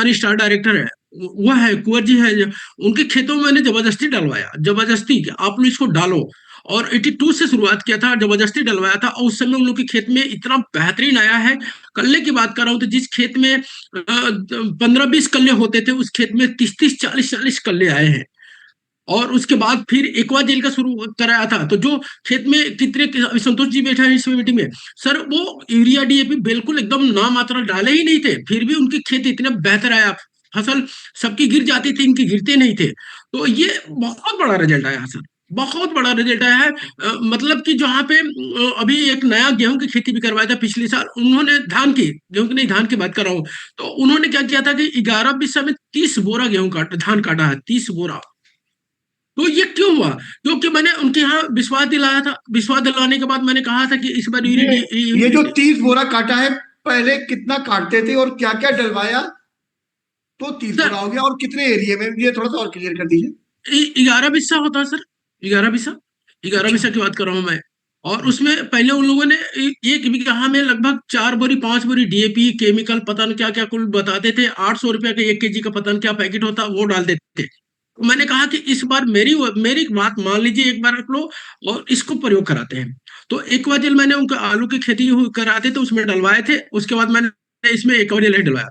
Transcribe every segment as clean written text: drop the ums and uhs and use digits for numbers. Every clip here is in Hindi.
हमारी स्टार डायरेक्टर है, वो है कुंवर जी है, उनके खेतों में मैंने जबरदस्ती डलवाया, जबरदस्ती कि आप लोग इसको डालो। और 82 से शुरुआत किया था, जबरदस्ती डलवाया था, और उस समय उन लोग के खेत में इतना बेहतरीन आया है। कल्ले की बात कर रहा हूँ तो जिस खेत में 15-20 कल्ले होते थे, उस खेत में 30-30 40-40 कल्ले आए हैं। और उसके बाद फिर एक्वा जेल का शुरू कराया था, तो जो खेत में कितने, अभी संतोष जी बैठा है इस मीटिंग में, सर वो यूरिया डीएपी बिल्कुल एकदम नाम मात्रा डाले ही नहीं थे, फिर भी उनके खेत इतने बेहतर आया। फसल सबकी गिर जाती थी, इनकी गिरते नहीं थे। तो ये बहुत बड़ा रिजल्ट आया सर, बहुत बड़ा रिजल्ट आया है। मतलब कि जहाँ पे अभी एक नया गेहूं की खेती भी करवाया था पिछले साल उन्होंने, धान की, गेहूं की नहीं, धान की बात कर रहा हूँ। तो उन्होंने क्या किया था कि 11 बिस्सा में 30 बोरा गेहूं काटा, धान काटा है, 30 बोरा। तो ये क्यों हुआ? क्योंकि मैंने उनके यहाँ विश्वास दिलाया था, विश्वास दिलाने के बाद मैंने कहा था कि इस बार ये ये जो 30 बोरा काटा है, पहले कितना काटते थे और क्या क्या डलवाया तो 30 बोरा सर हो गया, और कितने एरिया में, ये थोड़ा सा और क्लियर कर दीजिए। 11 बिस्सा होता है सर, 11 बिस्सा, ग्यारह अच्छा। बिस्सा की बात कर रहा हूँ मैं। और उसमें पहले उन लोगों ने एक बीघा में लगभग 4 बोरी 5 बोरी डीएपी केमिकल पता नहीं क्या क्या कुल बताते थे, 800 रुपया का 1 केजी का पता नहीं क्या पैकेट होता, वो डाल देते थे। तो मैंने कहा कि इस बार मेरी मेरी बात मान लीजिए एक बार आप लोग, और इसको प्रयोग कराते हैं। तो एक बार जब मैंने उनका आलू की खेती कराते थे उसमें डलवाए थे, उसके बाद मैंने इसमें एक बार डलवाया।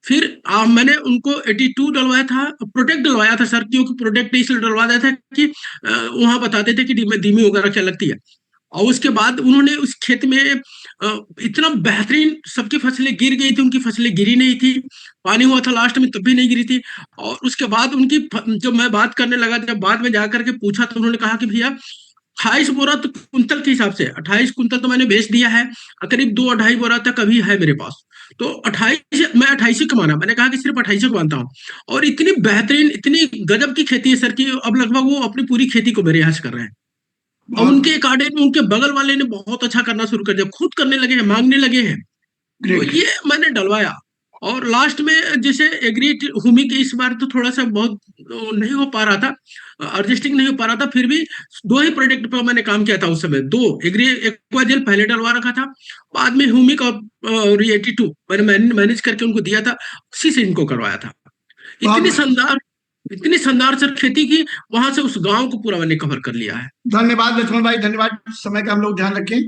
फिर मैंने उनको 82 डलवाया था, प्रोटेक्ट डलवाया था सर, क्योंकि प्रोटेक्ट इसलिए डलवाया था कि वहां बताते थे कि धीमी वगैरह क्या लगती है। और उसके बाद उन्होंने उस खेत में इतना बेहतरीन, सबकी फसलें गिर गई थी, उनकी फसलें गिरी नहीं थी। पानी हुआ था लास्ट में तब भी नहीं गिरी थी। और उसके बाद उनकी जब मैं बात करने लगा, जब बाद में जाकर के पूछा तो उन्होंने कहा कि भैया 28 बोरा तो कुंतल के हिसाब से 28 कुंतल तो मैंने बेच दिया है, करीब 2-2.5 बोरा तक अभी है मेरे पास। तो 28, मैं 28 ही कमाना, मैंने कहा कि सिर्फ 28 ही कमाता हूँ। और इतनी बेहतरीन, इतनी गजब की खेती है सर की, अब लगभग वो अपनी पूरी खेती को मेरे यहाँ से कर रहे हैं। और बहुत उनके एक आड़े में उनके बगल वाले ने बहुत अच्छा करना शुरू कर दिया, खुद करने लगे हैं, मांगने लगे हैं। तो ग्रेट। ये मैंने डलवाया। और लास्ट में जैसे एग्री हुमी की इस बार तो थोड़ा सा बहुत नहीं हो पा रहा था, एडजस्टिंग नहीं हो पा रहा था, फिर भी 2 ही प्रोजेक्ट पर मैंने काम किया था उस समय, दो एग्री एक्वाजेल पहले डलवा रखा था, बाद में हुमिक और 82 मैंने मैनेज करके उनको दिया था, उसी से इनको करवाया था। बहुत इतनी बढ़िया। शानदार, इतनी शानदार सर खेती की, वहां से उस गांव को पूरा मैंने कवर कर लिया है। धन्यवाद लक्ष्मण भाई, धन्यवाद। समय का हम लोग ध्यान रखें,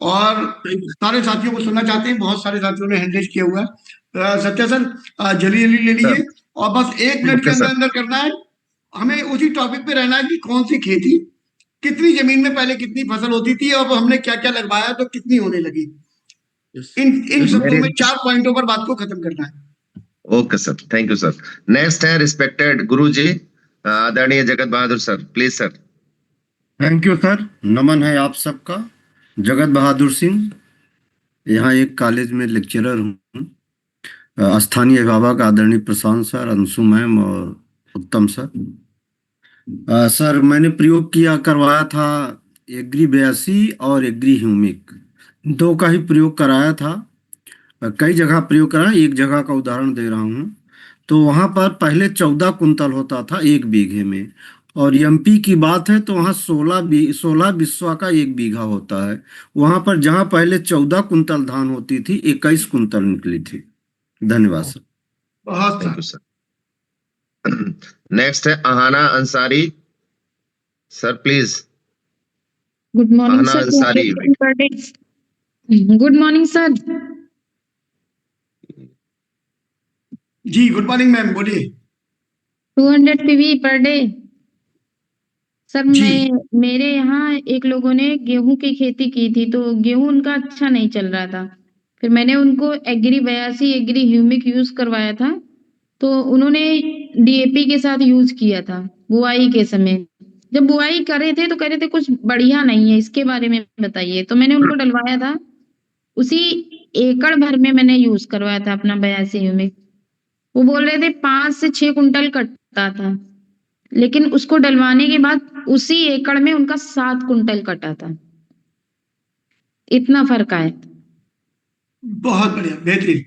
और थैंक यू। सारे साथियों को सुनना चाहते हैं, बहुत सारे साथियों ने हैंड रेज किया हुआ है। सत्या सर, जल्दी जल्दी ले सर। लीजिए, और बस 1 मिनट के ओके अंदर सर। अंदर करना है। हमें उसी टॉपिक पे रहना है कि कौन सी खेती, कितनी जमीन में पहले कितनी फसल होती थी, अब हमने क्या क्या लगवाया तो कितनी होने लगी। यस। In in yes. शब्दों मेरे में 4 पॉइंटों पर बात को खत्म करना है। Okay sir, thank you sir. Next है रिस्पेक्टेड गुरु जी, आदरणीय Jagat Bahadur sir, please sir. Thank you sir. नमन है आप सबका। जगत बहादुर सिंह, यहाँ एक कॉलेज में लेक्चरर हूँ। स्थानीय अभिभावक आदरणीय प्रशांत सर, अंशु मैम और उत्तम सर। सर मैंने प्रयोग किया, करवाया था एग्री 82 और एग्री ह्यूमिक, दो का ही प्रयोग कराया था। कई जगह प्रयोग कराया, एक जगह का उदाहरण दे रहा हूँ। तो वहाँ पर पहले 14 कुंतल होता था 1 बीघे में, और एमपी की बात है तो वहाँ 16 बिस्वा का 1 बीघा होता है। वहाँ पर जहाँ पहले 14 कुंतल धान होती थी, 21 कुंतल निकली थी। धन्यवाद सर। बहुत थैंक सारा। You sir. नेक्स्ट है Ahana Ansari, sir please. Good morning, Ahana sir. Ansari. 200 per day. Good morning, sir. जी, गुड मॉर्निंग मैम, बोलिए। 200 PV per day. सर जी। मेरे यहाँ एक लोगों ने गेहूं की खेती की थी, तो गेहूं उनका अच्छा नहीं चल रहा था। फिर मैंने उनको एग्री 82 एग्री ह्यूमिक यूज करवाया था, तो उन्होंने डीएपी के साथ यूज किया था बुआई के समय। जब बुआई करे थे तो कह रहे थे कुछ बढ़िया नहीं है, इसके बारे में बताइए। तो मैंने उनको डलवाया था, उसी एकड़ भर में मैंने यूज करवाया था अपना 82 ह्यूमिक। वो बोल रहे थे 5 से 6 कुंटल कटता था, लेकिन उसको डलवाने के बाद उसी एकड़ में उनका 7 कुंटल कटा था। इतना फर्क आया। बहुत बढ़िया, बेहतरीन।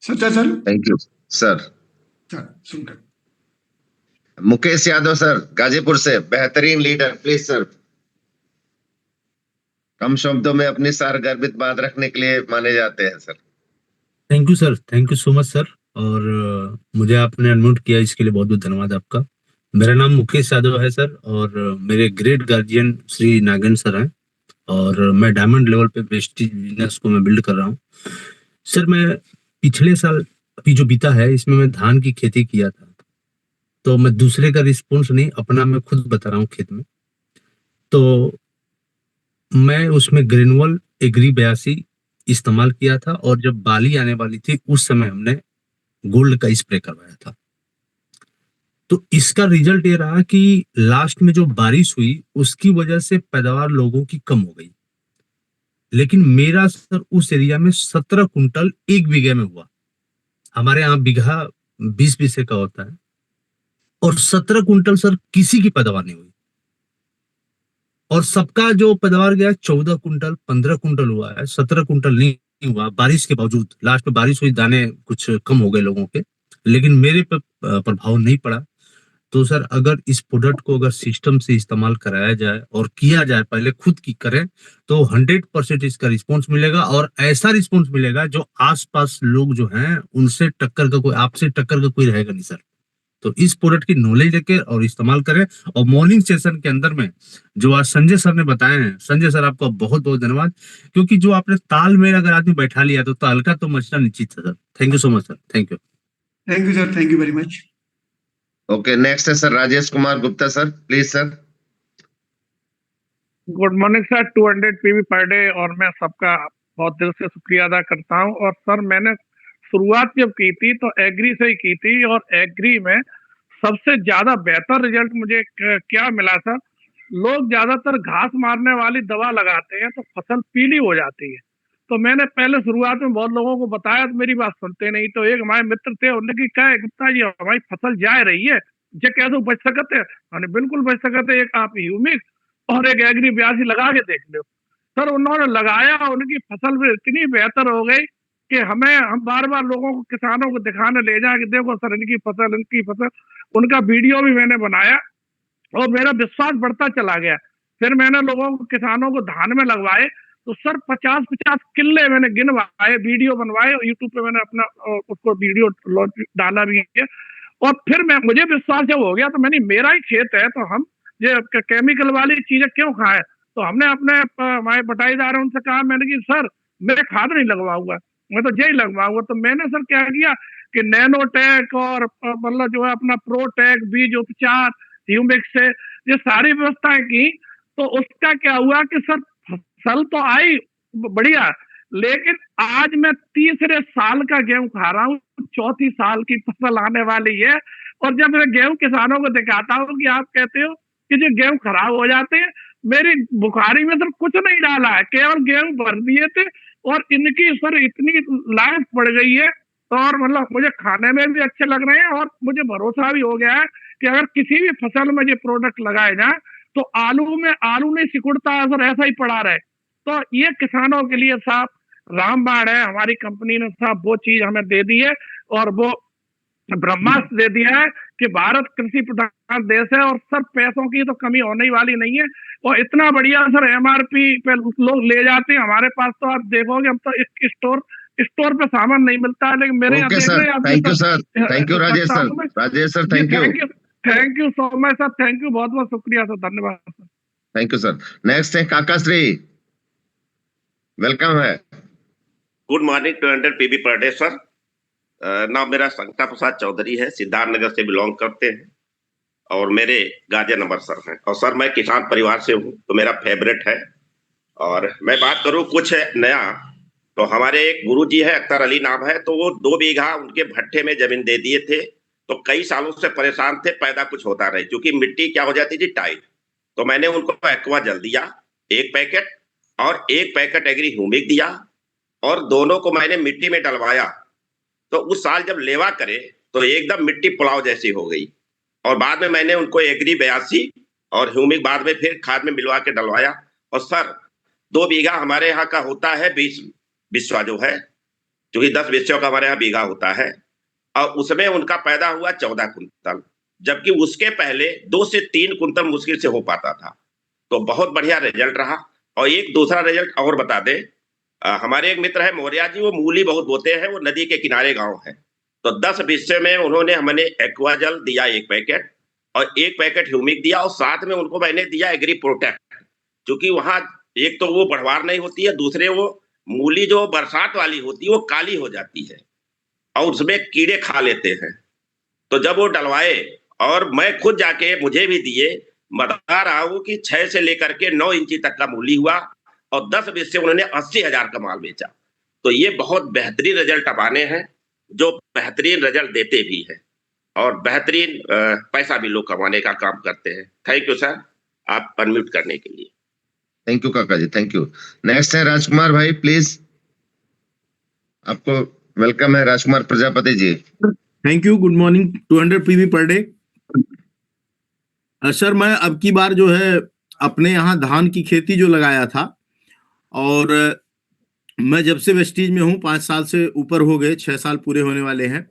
सच्चा sir. Thank you sir. Sir सुनकर। मुकेश यादव सर, गाजीपुर से, बेहतरीन लीडर, प्लीज सर। कम शब्दों में अपनी सारगर्भित बात रखने के लिए माने जाते हैं sir. Thank you sir, thank you so much sir. और मुझे आपने अनम्यूट किया, इसके लिए बहुत बहुत धन्यवाद आपका। मेरा नाम मुकेश यादव है सर, और मेरे great guardian Shri Nagendra sir हैं, और मैं डायमंड लेवल पे प्रेस्टीज बिजनेस को मैं बिल्ड कर रहा हूँ। सर मैं पिछले साल अभी जो बीता है इसमें मैं धान की खेती किया था, तो मैं दूसरे का रिस्पॉन्स नहीं, अपना मैं खुद बता रहा हूँ खेत में। तो मैं उसमें ग्रेनुअल एग्री 82 इस्तेमाल किया था, और जब बाली आने वाली थी उस समय हमने गोल्ड का स्प्रे करवाया था। तो इसका रिजल्ट ये रहा कि लास्ट में जो बारिश हुई उसकी वजह से पैदावार लोगों की कम हो गई, लेकिन मेरा सर उस एरिया में 17 कुंटल 1 बीघे में हुआ। हमारे यहाँ बीघा 20 बीसे का होता है, और 17 कुंटल सर किसी की पैदावार नहीं हुई, और सबका जो पैदावार गया 14 कुंटल 15 कुंटल हुआ है, 17 कुंटल नहीं हुआ बारिश के बावजूद। लास्ट में बारिश हुई, दाने कुछ कम हो गए लोगों के, लेकिन मेरे पर प्रभाव नहीं पड़ा। तो सर अगर इस प्रोडक्ट को अगर सिस्टम से इस्तेमाल कराया जाए और किया जाए, पहले खुद की करें, तो 100% इसका रिस्पॉन्स मिलेगा, और ऐसा रिस्पॉन्स मिलेगा जो आसपास लोग जो हैं उनसे टक्कर का कोई, आपसे टक्कर का कोई रहेगा नहीं सर। तो इस प्रोडक्ट की नॉलेज लेके और इस्तेमाल करें। और मॉर्निंग सेशन के अंदर में जो आज संजय सर ने बताए हैं, संजय सर आपका बहुत बहुत धन्यवाद, क्योंकि जो आपने ताल में अगर आदमी बैठा लिया तो ताल का तो मचना निश्चित है sir. Thank you so much sir, thank you. Thank you sir, thank you very much. Okay, next है sir Rajesh Kumar Gupta sir, please sir. Good morning sir, 200 PV per day, और मैं सबका बहुत दिल से शुक्रिया अदा करता हूं। और सर मैंने शुरुआत जब की थी तो एग्री से ही की थी, और एग्री में सबसे ज्यादा बेहतर रिजल्ट मुझे क्या मिला सर, लोग ज्यादातर घास मारने वाली दवा लगाते हैं तो फसल पीली हो जाती है। तो मैंने पहले शुरुआत में बहुत लोगों को बताया तो मेरी बात सुनते नहीं। तो एक हमारे मित्र थे, उन्होंने कहा गुप्ता जी हमारी फसल जा रही है, जे कैसे बच सकते हैं? मैंने बिल्कुल बच सकते, एक आप ह्यूमिक और एक एग्री 82 लगा के देख लो। सर उन्होंने लगाया, उनकी फसल भी इतनी बेहतर हो गई कि हम बार बार लोगों को, किसानों को दिखाने ले जाए कि देखो सर इनकी फसल। उनका वीडियो भी मैंने बनाया और मेरा विश्वास बढ़ता चला गया। फिर मैंने लोगों को, किसानों को धान में लगवाए, तो सर 50-50 किले मैंने गिनवाए, वीडियो बनवाए, यूट्यूब पे मैंने अपना उसको वीडियो डाला भी है। और फिर मुझे विश्वास जब हो गया तो मैंने, मेरा ही खेत है तो हम ये केमिकल वाली चीजें क्यों खाएं? तो हमने अपने हमारे बटाईदार उनसे कहा, मैंने कि सर मैं खाद नहीं लगवाऊंगा, मैं तो यही लगवाऊंगा। तो मैंने सर क्या किया कि नैनोटेक और मतलब जो है अपना प्रोटेक, बीज उपचार, ह्यूमिक से ये सारी व्यवस्थाएं की। तो उसका क्या हुआ कि सर फसल तो आई बढ़िया, लेकिन आज मैं तीसरे साल का गेहूं खा रहा हूँ, चौथी साल की फसल आने वाली है। और जब मैं गेहूं किसानों को दिखाता हूँ कि आप कहते हो कि जो गेहूं खराब हो जाते हैं, मेरी बुखारी में सर कुछ नहीं डाला है, केवल गेहूं भर दिए थे, और इनकी सर इतनी लाइफ बढ़ गई है, और मतलब मुझे खाने में भी अच्छे लग रहे हैं। और मुझे भरोसा भी हो गया है कि अगर किसी भी फसल में ये प्रोडक्ट लगाए जाए तो आलू में आलू नहीं सिकुड़ता है सर, ऐसा ही पड़ा रहे। तो ये किसानों के लिए साहब रामबाण है, हमारी कंपनी ने साहब वो चीज हमें दे दी है, और वो ब्रह्मास्त्र दे दिया है कि भारत कृषि प्रधान देश है, और सर पैसों की तो कमी होने वाली नहीं है। और इतना बढ़िया सर एमआरपी पे लोग ले जाते हैं, हमारे पास तो आप देखोगे हम तो एक स्टोर पे सामान नहीं मिलता है, लेकिन मेरे यहाँ okay sir, thank you sir, thank you Rajesh sir, Rajesh sir thank you, thank you so much sir, thank you, बहुत बहुत शुक्रिया सर, धन्यवाद sir, thank you sir. Next है काका श्री, वेलकम है। Good morning 200 PB per day sir. नाम मेरा शंकर प्रसाद चौधरी है, सिद्धार्थ नगर से बिलोंग करते हैं, और मेरे गाजिया नंबर सर हैं। और सर मैं किसान परिवार से हूँ तो मेरा फेवरेट है। और मैं बात करूँ कुछ नया, तो हमारे एक गुरुजी है, अख्तर अली नाम है, तो वो 2 बीघा उनके भट्टे में जमीन दे दिए थे। तो कई सालों से परेशान थे, पैदा कुछ होता रहे, क्योंकि मिट्टी क्या हो जाती थी टाइट। तो मैंने उनको एक्वा जल दिया 1 पैकेट, और 1 पैकेट एग्री ह्यूमिक दिया, और दोनों को मैंने मिट्टी में डलवाया। तो उस साल जब लेवा करे तो एकदम मिट्टी पुलाव जैसी हो गई। और बाद में मैंने उनको एग्री 82 और ह्यूमिक बाद में फिर खाद में मिलवा के डलवाया। और सर 2 बीघा हमारे यहाँ का होता है 20 बिस्वा जो है, क्योंकि 10 बिस्वा का हमारे यहाँ बीघा होता है, और उसमें उनका पैदा हुआ 14 कुंतल, जबकि उसके पहले 2 से 3 कुंतल मुश्किल से हो पाता था। तो बहुत बढ़िया रिजल्ट रहा। और एक दूसरा रिजल्ट और बता दे, हमारे एक मित्र है मौर्या जी, वो मूली बहुत बोते हैं, वो नदी के किनारे गांव है। तो 10 बिस्से में उन्होंने हमें एक्वा जल दिया 1 पैकेट और 1 पैकेट ह्यूमिक दिया और साथ में उनको मैंने दिया एग्री प्रोटेक्ट, क्योंकि वहां एक तो वो बढ़वार नहीं होती है, दूसरे वो मूली जो बरसात वाली होती है वो काली हो जाती है और उसमें कीड़े खा लेते हैं। तो जब वो डलवाए और मैं खुद जाके मुझे भी दिए, बता रहा हूँ कि 6 से लेकर के 9 इंची तक का मूली हुआ और 10 बीज से उन्होंने 80,000 का माल बेचा। तो ये बहुत बेहतरीन रिजल्ट पाने हैं, जो बेहतरीन रिजल्ट देते भी हैं और बेहतरीन पैसा भी लोग कमाने का काम करते हैं। थैंक यू सर, आप अनम्यूट करने के लिए। थैंक यू काका जी, थैंक यू। नेक्स्ट है राजकुमार भाई, प्लीज। आपको वेलकम है Rajkumar Prajapati ji. Thank you. Good morning. 200 PV per day. Sir मैं अब की बार जो है अपने यहाँ धान की खेती जो लगाया था, और मैं जब से वेस्टीज में हूँ 5 साल से ऊपर हो गए, 6 साल पूरे होने वाले हैं,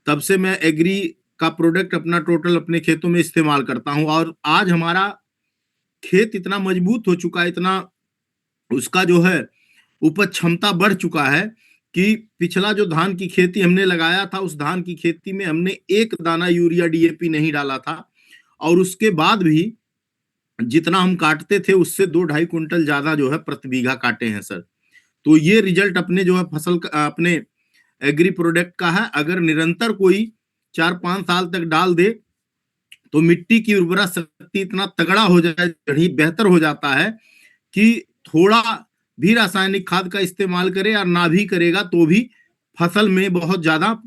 तब से मैं एग्री का प्रोडक्ट अपना टोटल अपने खेतों में इस्तेमाल करता हूँ। और आज हमारा खेत इतना मजबूत हो चुका है, इतना उसका जो है उपज क्षमता बढ़ चुका है कि पिछला जो धान की खेती हमने लगाया था, उस धान की खेती में हमने 1 दाना यूरिया डीएपी नहीं डाला था, और उसके बाद भी जितना हम काटते थे उससे 2-2.5 कुंटल ज्यादा जो है प्रति बीघा काटे हैं सर। तो ये रिजल्ट अपने जो है फसल का, अपने एग्री प्रोडक्ट का है। अगर निरंतर कोई 4-5 साल तक डाल दे तो मिट्टी की उर्वरा शक्ति इतना तगड़ा हो जाए, बेहतर हो जाता है कि थोड़ा भी रासायनिक खाद का इस्तेमाल करे या ना भी करेगा तो भी फसल में बहुत ज्यादा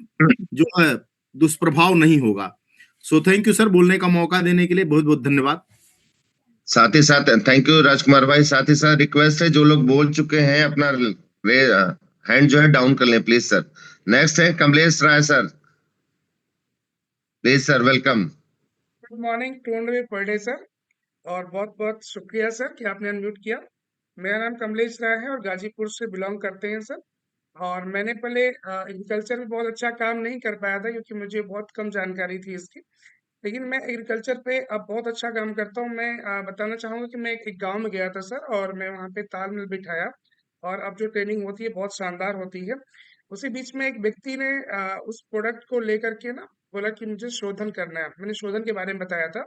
जो है दुष्प्रभाव नहीं होगा। सो थैंक यू सर, बोलने का मौका देने के लिए बहुत बहुत धन्यवाद। साथ ही साथ थैंक यू राजकुमार भाई। साथ ही साथ रिक्वेस्ट है, जो लोग बोल चुके हैं अपना हैंड जो है डाउन कर लें प्लीज सर। नेक्स्ट है Kamlesh Rai sir, please sir, welcome. Good morning 200 per day sir, और बहुत बहुत शुक्रिया सर कि आपने अनम्यूट किया। मेरा नाम कमलेश राय है और गाजीपुर से बिलोंग करते हैं सर। और मैंने पहले एग्रीकल्चर में बहुत अच्छा काम नहीं कर पाया था क्योंकि मुझे बहुत कम जानकारी थी इसकी, लेकिन मैं एग्रीकल्चर पे अब बहुत अच्छा काम करता हूँ। मैं बताना चाहूँगा कि मैं एक गांव में गया था सर, और मैं वहाँ पे तालमेल बिठाया, और अब जो ट्रेनिंग होती है बहुत शानदार होती है। उसी बीच में एक व्यक्ति ने उस प्रोडक्ट को लेकर के ना बोला कि मुझे शोधन करना है। मैंने शोधन के बारे में बताया था।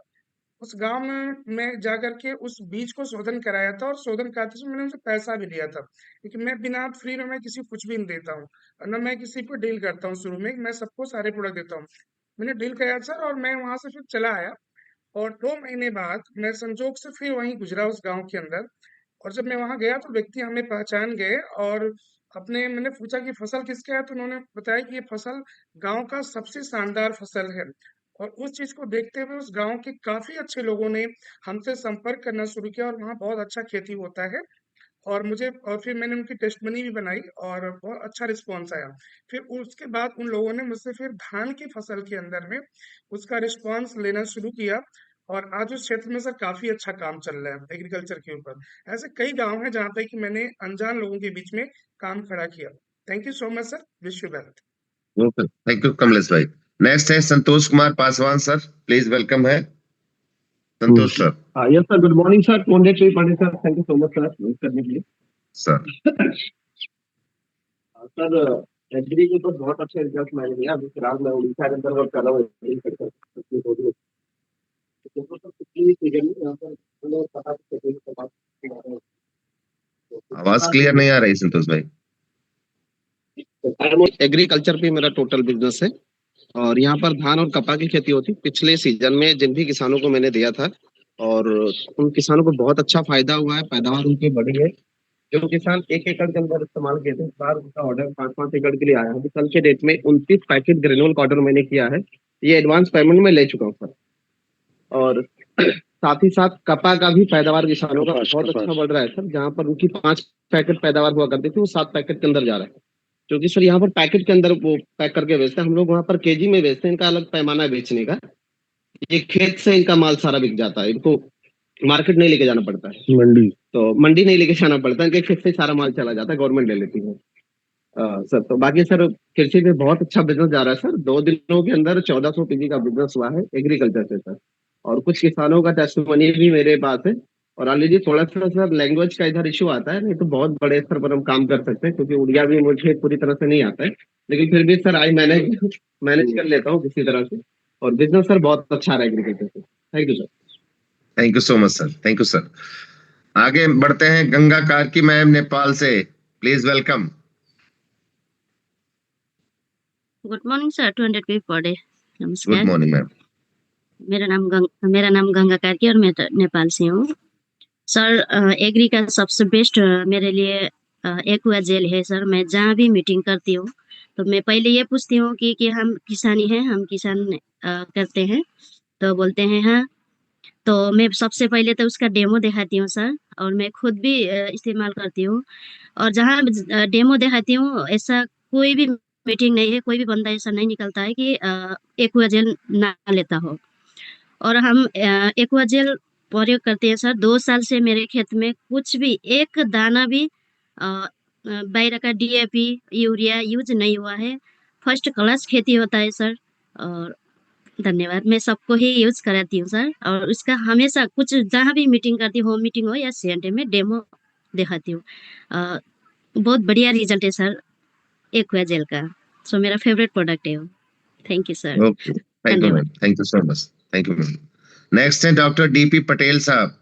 उस गांव में मैं जाकर के उस बीज को शोधन कराया था, और शोधन कराते समय मैंने उनसे पैसा भी लिया था, क्योंकि मैं बिना फ्री में मैं किसी को कुछ भी नहीं देता हूँ, और न मैं किसी को डील करता हूँ। शुरू में मैं सबको सारे प्रोडक्ट देता हूँ। मैंने डील कराया सर, और मैं वहां से फिर चला आया, और 2 महीने बाद मैं संजोग से फिर वहीं गुजरा उस गांव के अंदर। और जब मैं वहां गया तो व्यक्ति हमें पहचान गए, और अपने मैंने पूछा कि फसल किसका है, तो उन्होंने बताया कि ये फसल गांव का सबसे शानदार फसल है। और उस चीज को देखते हुए उस गांव के काफी अच्छे लोगों ने हमसे संपर्क करना शुरू किया, और वहाँ बहुत अच्छा खेती होता है। और फिर मैंने उनकी टेस्टमनी भी बनाई, और बहुत अच्छा रिस्पॉन्स आया। फिर उसके बाद उन लोगों ने मुझसे फिर धान की फसल के अंदर में उसका रिस्पॉन्स लेना शुरू किया, और आज उस क्षेत्र में सर काफी अच्छा काम चल रहा है एग्रीकल्चर के ऊपर। ऐसे कई गांव हैं जहाँ पे कि मैंने अनजान लोगों के बीच में काम खड़ा किया। Thank you so much sir, wish you well. Thank you Kamlesh भाई। नेक्स्ट है Santosh Kumar Paswan sir, please welcome है Santosh sir. Yes sir, good morning sir, 200 per day sir. Thank you so much sir करने के लिए सर। सर एग्री के ऊपर बहुत अच्छे रिजल्ट मैंने लिया। अभी फिलहाल मैं उड़ीसा के अंदर वर्क कर रहा हूँ। आवाज क्लियर नहीं आ रही संतोष भाई। एग्रीकल्चर पे मेरा टोटल बिजनेस है, और यहाँ पर धान और कपा की खेती होती। पिछले सीजन में जिन भी किसानों को मैंने दिया था, और उन किसानों को बहुत अच्छा फायदा हुआ है, पैदावार उनकी बढ़ी है। जो किसान 1 एकड़ के अंदर इस्तेमाल किए थे, इस बार उनका ऑर्डर 5-5 एकड़ के लिए आया है। कल के डेट में 29 पैकेट ग्रेनुअल का ऑर्डर मैंने किया है। ये एडवांस पेमेंट में ले चुका हूँ सर। और साथ ही साथ कपा का भी पैदावार किसानों का बहुत अच्छा बढ़ रहा है सर। जहाँ पर उनकी 5 पैकेट पैदावार हुआ करती थी, वो 7 पैकेट के अंदर जा रहा है। क्योंकि सर यहाँ पर पैकेट के अंदर वो पैक करके बेचते हैं, हम लोग वहाँ पर केजी में बेचते हैं। इनका अलग पैमाना है बेचने का। ये खेत से इनका माल सारा बिक जाता है, इनको मार्केट नहीं लेके जाना पड़ता है, मंडी नहीं लेके जाना पड़ता है। इनके खेत से सारा माल चला जाता है, गवर्नमेंट ले लेती है सर। तो बाकी सर कृषि में बहुत अच्छा बिजनेस जा रहा है सर। 2 दिनों के अंदर 1400 पीजी का बिजनेस हुआ है एग्रीकल्चर से सर। और कुछ किसानों का टेस्टिमोनी भी मेरे पास है और ऑलरेडी थोड़ा सा सर लैंग्वेज का इधर इशू आता है, नहीं तो बहुत बड़े स्तर पर हम काम कर सकते हैं, क्योंकि उड़िया भी मुझे पूरी तरह से नहीं आता है, लेकिन फिर भी सर आई मैनेज कर लेता हूँ किसी तरह से। और बिजनेस सर बहुत अच्छा रहा एग्रीकल्चर से। Thank you sir. Thank you so much sir, thank you sir. आगे बढ़ते हैं गंगा कार्की मैम नेपाल से, please welcome. Good morning sir, 200 PV per day. Good नमस्कार, मॉर्निंग मैम। मेरा नाम गंगा कार्की और मैं नेपाल से हूँ सर। एग्री का सबसे बेस्ट मेरे लिए एक्वा जेल है सर। मैं जहाँ भी मीटिंग करती हूँ तो मैं पहले ये पूछती हूँ कि हम किसानी हैं, हम किसान करते हैं, तो बोलते हैं हाँ। तो मैं सबसे पहले तो उसका डेमो दिखाती हूँ सर, और मैं खुद भी इस्तेमाल करती हूँ। और जहाँ डेमो दिखाती हूँ, ऐसा कोई भी मीटिंग नहीं है, कोई भी बंदा ऐसा नहीं निकलता है कि एक्वा जेल ना लेता हो। और हम एक्वा जेल प्रयोग करते हैं सर। 2 साल से मेरे खेत में कुछ भी एक दाना भी बाहर का डीएपी यूरिया यूज नहीं हुआ है। फर्स्ट क्लास खेती होता है सर। और धन्यवाद, मैं सबको ही यूज कराती हूँ सर। और उसका हमेशा कुछ जहाँ भी मीटिंग करती हूँ, होम मीटिंग हो या सीएनटी में, डेमो दिखाती हूँ। बहुत बढ़िया रिजल्ट है सर एक्वा जेल का। सो मेरा फेवरेट प्रोडक्ट है वो। Thank you sir. Okay, thank you ma'am, thank you so much, thank you ma'am. Next है डॉक्टर डीपी पटेल साहब।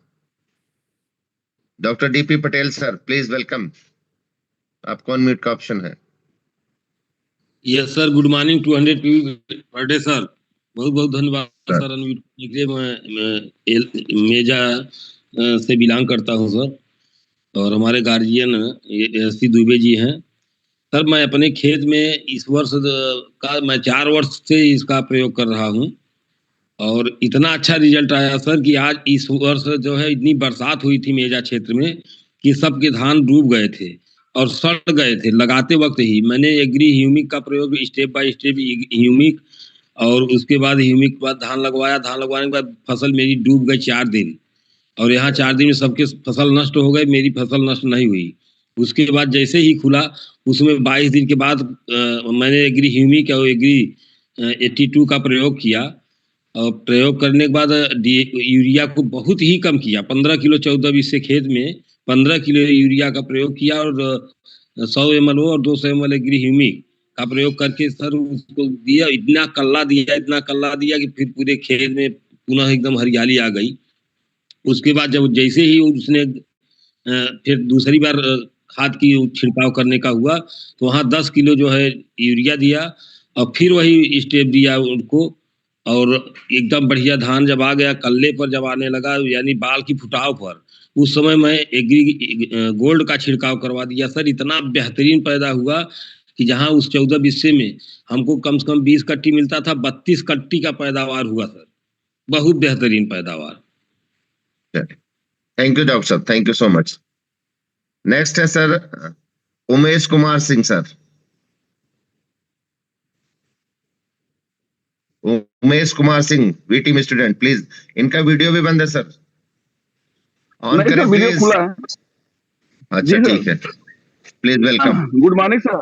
Doctor DP Patel sir, please welcome. आपको अनम्यूट का ऑप्शन है। Yes sir, good morning, 200 PV per day sir. बहुत बहुत धन्यवाद सर अनम्यूट करने के लिए। मैं मेजा से बिलोंग करता हूं सर, और हमारे गार्जियन एससी दुबे जी हैं सर। मैं अपने खेत में इस वर्ष का मैं 4 वर्ष से इसका प्रयोग कर रहा हूं, और इतना अच्छा रिजल्ट आया सर कि आज इस वर्ष जो है इतनी बरसात हुई थी मेजा क्षेत्र में कि सबके धान डूब गए थे और सड़ गए थे। लगाते वक्त ही मैंने एग्री ह्यूमिक का प्रयोग स्टेप बाय स्टेप ह्यूमिक, और उसके बाद ह्यूमिक के बाद धान लगवाया। धान लगवाने के बाद फसल मेरी डूब गई 4 दिन, और यहाँ 4 दिन में सबके फसल नष्ट हो गए, मेरी फसल नष्ट नहीं हुई। उसके बाद जैसे ही खुला, उसमें 22 दिन के बाद मैंने एग्री ह्यूमिक और एग्री 82 का प्रयोग किया। और प्रयोग करने के बाद यूरिया को बहुत ही कम किया। 15 किलो 14-20 से खेत में 15 किलो यूरिया का प्रयोग किया, और 100 ml और 200 ml एग्री ह्यूमिक का प्रयोग करके सर उसको दिया। इतना कल्ला दिया कि फिर पूरे खेत में पुनः एकदम हरियाली आ गई। उसके बाद जब जैसे ही उसने फिर दूसरी बार खाद की छिड़काव करने का हुआ, तो वहाँ 10 किलो जो है यूरिया दिया, और फिर वही स्टेप दिया उनको। और एकदम बढ़िया धान जब आ गया, कल्ले पर जब आने लगा, यानी बाल की फुटाव पर, उस समय मैं एग्री गोल्ड का छिड़काव करवा दिया सर। इतना बेहतरीन पैदा हुआ कि जहाँ उस 14 बिस्से में हमको कम से कम 20 कट्टी मिलता था, 32 कट्टी का पैदावार हुआ सर। बहुत बेहतरीन पैदावार। थैंक यू डॉक्टर साहब, thank you so much. Next है sir Umesh Kumar Singh sir. Umesh Kumar Singh, VT में स्टूडेंट, प्लीज। इनका वीडियो भी बंद है सर, ऑन करें वीडियो प्लीज। खुला है। अच्छा ठीक है, please welcome. Good morning sir,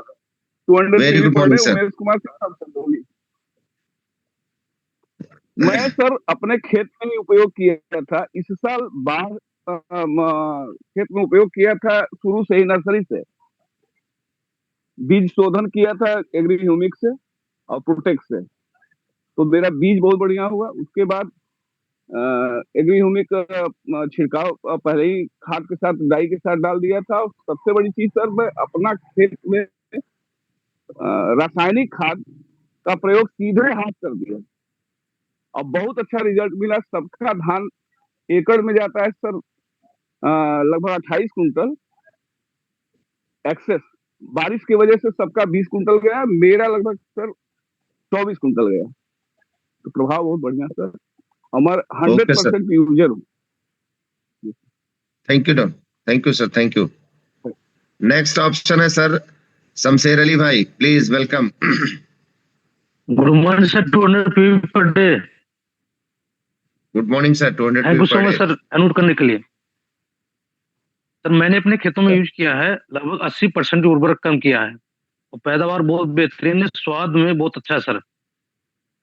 200 very PV good per morning day, sir. Umesh Kumar sir. मैं सर अपने खेत में ही उपयोग किया था। इस साल बाढ़ खेत में उपयोग किया था, शुरू से ही नर्सरी से बीज शोधन किया था एग्री ह्यूमिक से और प्रोटेक्ट से, तो मेरा बीज बहुत बढ़िया हुआ। उसके बाद एग्री ह्यूमिक छिड़काव पहले ही खाद के साथ, डाई के साथ डाल दिया था। सबसे बड़ी चीज सर, मैं अपना खेत में रासायनिक खाद का प्रयोग सीधे हाथ कर दिया, और बहुत अच्छा रिजल्ट मिला। सबका धान एकड़ में जाता है सर लगभग 28 कुंटल एक्सेस। बारिश की वजह से सबका 20 कुंटल गया, मेरा लगभग सर 24 कुंटल गया। तो प्रभाव बहुत बढ़िया सर। हमारा 100% यूजर हूँ। Thank you doctor, thank you sir, thank you. Next option है सर शमशेर अली भाई, please welcome. Good morning sir, 200 PV per day. Good morning sir, 200 thank you so PV much पर सर अनम्यूट करने के लिए। सर मैंने अपने खेतों में यूज किया है, लगभग 80% उर्वरक कम किया है, और पैदावार बहुत बेहतरीन है। स्वाद में बहुत अच्छा है सर।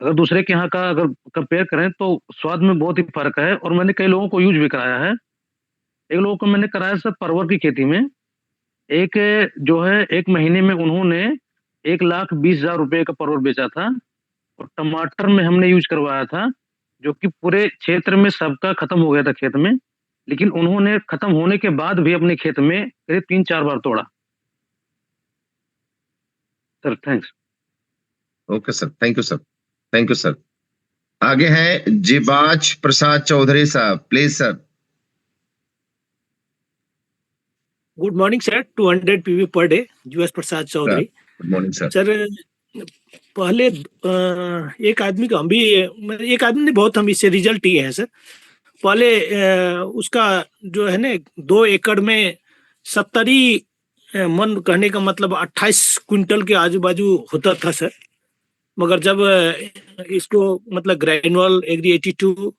अगर दूसरे के यहाँ का अगर कंपेयर करें तो स्वाद में बहुत ही फर्क है, और मैंने कई लोगों को यूज भी कराया है। एक लोगों को मैंने कराया सर परवल की खेती में। एक जो है 1 महीने में उन्होंने 1,20,000 रुपए का परवल बेचा था, और टमाटर में हमने यूज करवाया था, जो कि पूरे क्षेत्र में सबका खत्म हो गया था खेत में, लेकिन उन्होंने खत्म होने के बाद भी अपने खेत में करीब 3-4 बार तोड़ा। Sir thanks. Okay sir, thank you sir, thank you sir. आगे हैं जिबाज प्रसाद चौधरी साहब, please sir. Good morning sir, 200 PV per day, GS Prasad Chaudhary. Good morning sir. Sir पहले एक आदमी को एक आदमी ने बहुत हम इससे रिजल्ट लिए हैं सर। पहले उसका जो है ना 2 एकड़ में 70 मन कहने का मतलब 28 क्विंटल के आजू बाजू होता था सर। मगर जब इसको मतलब ग्रैनुअल एग्री 82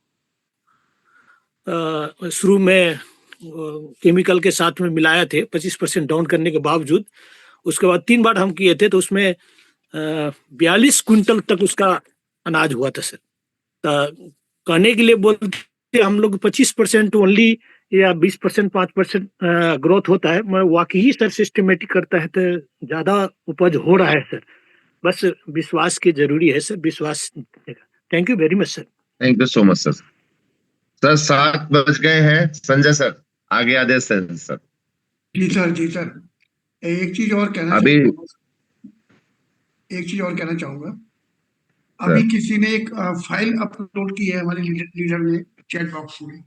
शुरू में केमिकल के साथ में मिलाया थे 25% डाउन करने के बावजूद, उसके बाद 3 बार हम किए थे तो उसमें 42 क्विंटल तक उसका अनाज हुआ था सर। कहने के लिए बोलते हम लोग 25% ओनली या 20% 5% ग्रोथ होता है, मैं वाकई सर सिस्टमेटिक करता है तो ज्यादा उपज हो रहा है सर। बस विश्वास की जरूरी है सर, विश्वास। Thank you very much sir. Thank you so much sir. Sir 7 बज गए हैं, संजय सर आगे आदेश है सर। जी सर, जी सर। एक चीज और कहना चाहूंगा। अभी किसी ने एक फाइल अपलोड की है हमारे लीडर ने चैट बॉक्स में,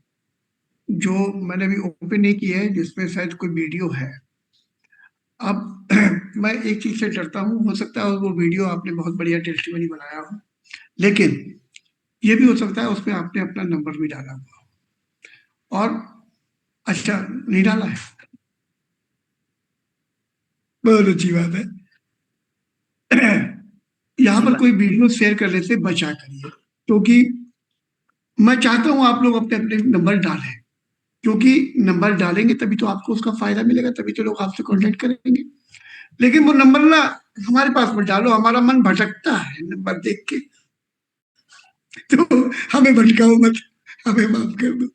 जो मैंने अभी ओपन नहीं की है, जिसमें शायद कोई वीडियो है। अब मैं एक चीज से डरता हूँ, हो सकता है वो वीडियो आपने बहुत बढ़िया टेस्टिमनी बनाया हो, लेकिन ये भी हो सकता है उसमें आपने अपना नंबर भी डाला हुआ। और अच्छा, नहीं डाला है, बहुत अच्छी बात है। यहाँ पर कोई वीडियो शेयर करने से बचा करिए, क्योंकि मैं चाहता हूं आप लोग अपने अपने नंबर डालें, क्योंकि नंबर डालेंगे तभी तो आपको उसका फायदा मिलेगा, तभी तो लोग आपसे कांटेक्ट करेंगे। लेकिन वो नंबर ना हमारे पास मत डालो, हमारा मन भटकता है नंबर देख के, तो हमें भटकाओ मत, हमें माफ कर दो।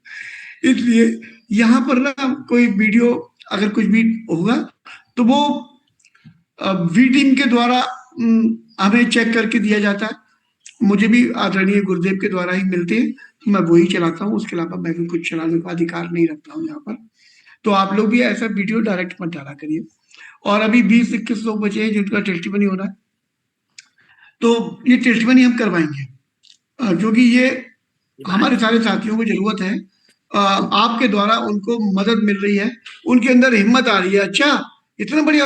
इसलिए यहाँ पर ना कोई वीडियो अगर कुछ भी होगा तो वो वी टीम के द्वारा हमें चेक करके दिया जाता है। मुझे भी आदरणीय गुरुदेव के द्वारा ही मिलते हैं, मैं वही चलाता हूँ, उसके अलावा मैं भी कुछ चलाने का अधिकार नहीं रखता हूँ यहाँ पर। तो आप लोग भी ऐसा वीडियो डायरेक्ट मत डाला करिए। और अभी 20-21 लोग बचे हैं जिनका टेस्टिमनी हो रहा है, तो ये टेस्टिमनी हम करवाएंगे, क्योंकि ये हमारे सारे साथियों को जरूरत है। आपके द्वारा उनको मदद मिल रही है, उनके अंदर हिम्मत आ रही है। अच्छा, इतना बढ़िया